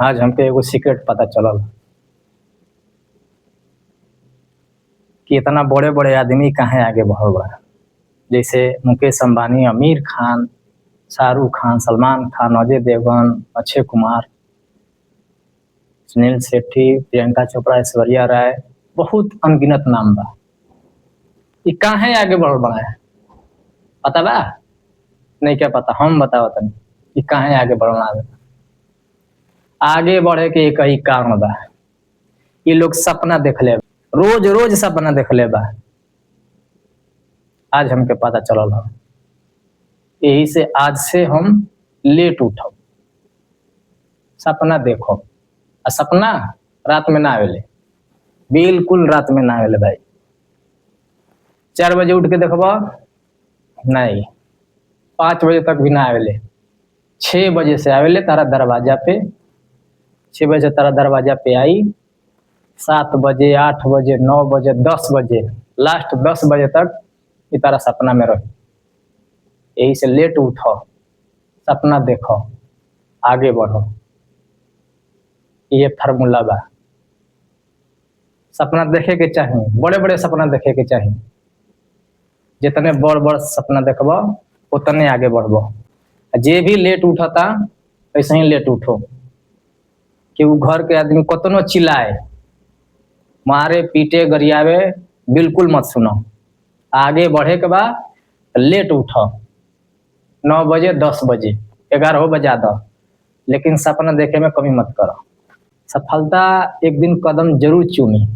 आज हमके एगो सीक्रेट पता चलल कि इतना बड़े बड़े आदमी काहे आगे बढ़ल बा। जैसे मुकेश अंबानी, आमिर खान, शाहरुख खान, सलमान खान, अजय देवगन, अक्षय कुमार, सुनील शेट्टी, प्रियंका चोपड़ा, ऐश्वर्या राय, बहुत अनगिनत नाम बा। ये काहे आगे बढ़ल बा पता बा? नहीं क्या पता, हम बताओ तनी ये काहे आगे बढ़ल बा। आगे बढ़े के एक ही कारण बा, ये लोग सपना देख ले, रोज रोज सपना देख ले बा। आज हमके पता चलल ह, यही से आज से हम लेट उठब, सपना देखो। आ सपना रात में ना आवेले, बिल्कुल रात में ना आवेले भाई। 4 बजे उठ के देखबा नहीं, 5 बजे तक भी ना आवेले, 6 बजे से आवेले तारा दरवाजा पे। 6 बजे से तारा दरवाजा पे आई, 7 बजे, 8 बजे, 9 बजे, 10 बजे, लास्ट 10 बजे तक ये तारा सपना में रही। यही से लेट उठो, सपना देखो, आगे बढ़ो, ये फार्मूला बा। सपना देखे के चाहिए, बड़े बड़े सपना देखे के चाहिए। जितने बड़ बड़ सपना देखबो उतने आगे बढ़बो। जे भी लेट उठता ऐसे ही लेट उठो कि वो घर के आदमी कतनो चिल्लाए, मारे पीटे गरियावे, बिल्कुल मत सुनो। आगे बढ़े के बाद लेट उठो, 9 बजे, 10 बजे, 11 बजा दो, लेकिन सपना देखे में कमी मत करो। सफलता एक दिन कदम जरूर चूमी।